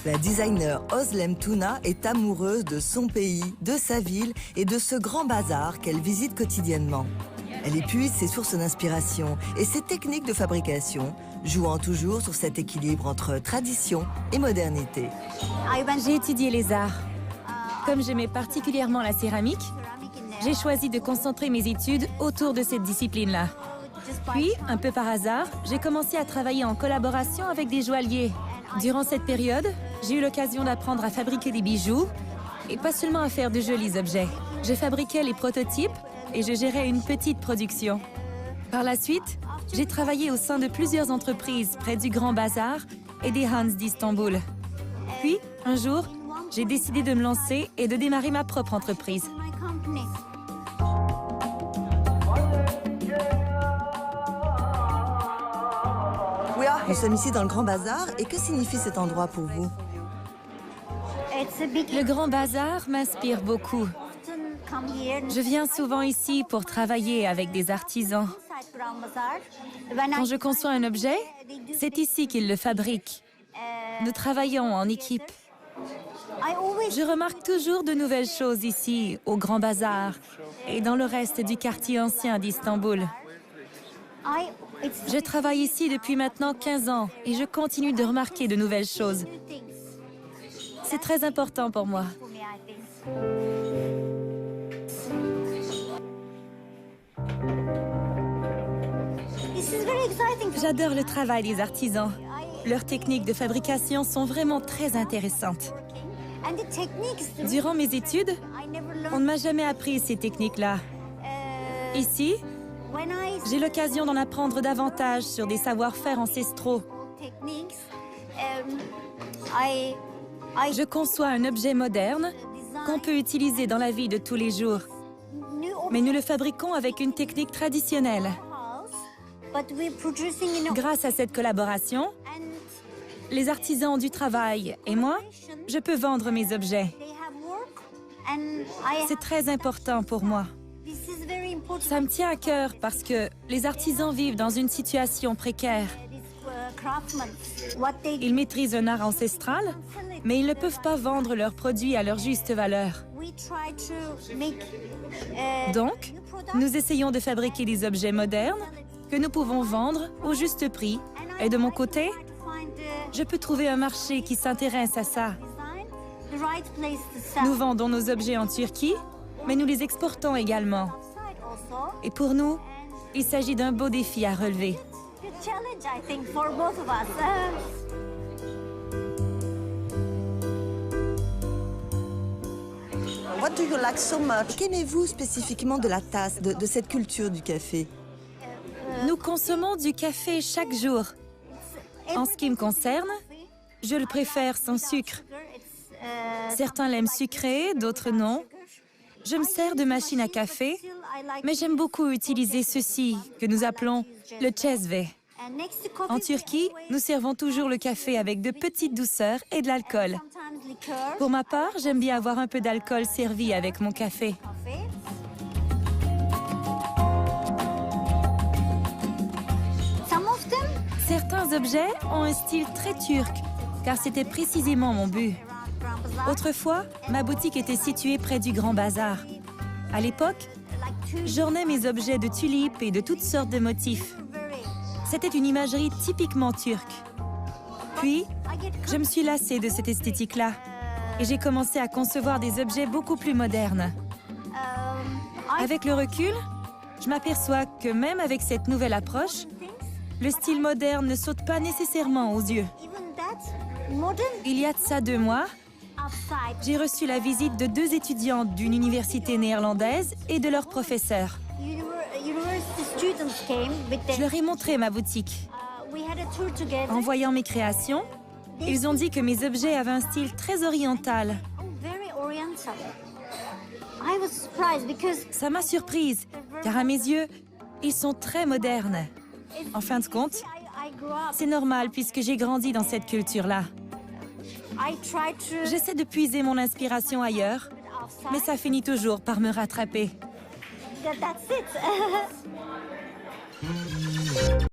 La designer Özlem Tuna est amoureuse de son pays, de sa ville et de ce grand bazar qu'elle visite quotidiennement. Elle épuise ses sources d'inspiration et ses techniques de fabrication, jouant toujours sur cet équilibre entre tradition et modernité. J'ai étudié les arts. Comme j'aimais particulièrement la céramique, j'ai choisi de concentrer mes études autour de cette discipline-là. Puis, un peu par hasard, j'ai commencé à travailler en collaboration avec des joailliers. Durant cette période, j'ai eu l'occasion d'apprendre à fabriquer des bijoux et pas seulement à faire de jolis objets. Je fabriquais les prototypes et je gérais une petite production. Par la suite, j'ai travaillé au sein de plusieurs entreprises près du Grand Bazar et des Hans d'Istanbul. Puis, un jour, j'ai décidé de me lancer et de démarrer ma propre entreprise. Nous sommes ici dans le Grand Bazar et que signifie cet endroit pour vous? Le Grand Bazar m'inspire beaucoup. Je viens souvent ici pour travailler avec des artisans. Quand je conçois un objet, c'est ici qu'ils le fabriquent. Nous travaillons en équipe. Je remarque toujours de nouvelles choses ici, au Grand Bazar et dans le reste du quartier ancien d'Istanbul. Je travaille ici depuis maintenant 15 ans et je continue de remarquer de nouvelles choses. C'est très important pour moi. J'adore le travail des artisans. Leurs techniques de fabrication sont vraiment très intéressantes. Durant mes études, on ne m'a jamais appris ces techniques-là. Ici, j'ai l'occasion d'en apprendre davantage sur des savoir-faire ancestraux. Je conçois un objet moderne qu'on peut utiliser dans la vie de tous les jours. Mais nous le fabriquons avec une technique traditionnelle. Grâce à cette collaboration, les artisans ont du travail et moi, je peux vendre mes objets. C'est très important pour moi. Ça me tient à cœur parce que les artisans vivent dans une situation précaire. Ils maîtrisent un art ancestral, mais ils ne peuvent pas vendre leurs produits à leur juste valeur. Donc, nous essayons de fabriquer des objets modernes que nous pouvons vendre au juste prix. Et de mon côté, je peux trouver un marché qui s'intéresse à ça. Nous vendons nos objets en Turquie, mais nous les exportons également. Et pour nous, il s'agit d'un beau défi à relever. Qu'aimez-vous spécifiquement de la tasse, de cette culture du café? Nous consommons du café chaque jour. En ce qui me concerne, je le préfère sans sucre. Certains l'aiment sucré, d'autres non. Je me sers de machine à café, mais j'aime beaucoup utiliser ceci, que nous appelons le çezve. En Turquie, nous servons toujours le café avec de petites douceurs et de l'alcool. Pour ma part, j'aime bien avoir un peu d'alcool servi avec mon café. Certains objets ont un style très turc, car c'était précisément mon but. Autrefois, ma boutique était située près du Grand Bazar. À l'époque, j'ornais mes objets de tulipes et de toutes sortes de motifs. C'était une imagerie typiquement turque. Puis, je me suis lassée de cette esthétique-là et j'ai commencé à concevoir des objets beaucoup plus modernes. Avec le recul, je m'aperçois que même avec cette nouvelle approche, le style moderne ne saute pas nécessairement aux yeux. Il y a de ça 2 mois, j'ai reçu la visite de 2 étudiants d'une université néerlandaise et de leur professeur. Je leur ai montré ma boutique. En voyant mes créations, ils ont dit que mes objets avaient un style très oriental. Ça m'a surprise, car à mes yeux, ils sont très modernes. En fin de compte, c'est normal puisque j'ai grandi dans cette culture-là. J'essaie de puiser mon inspiration ailleurs, mais ça finit toujours par me rattraper.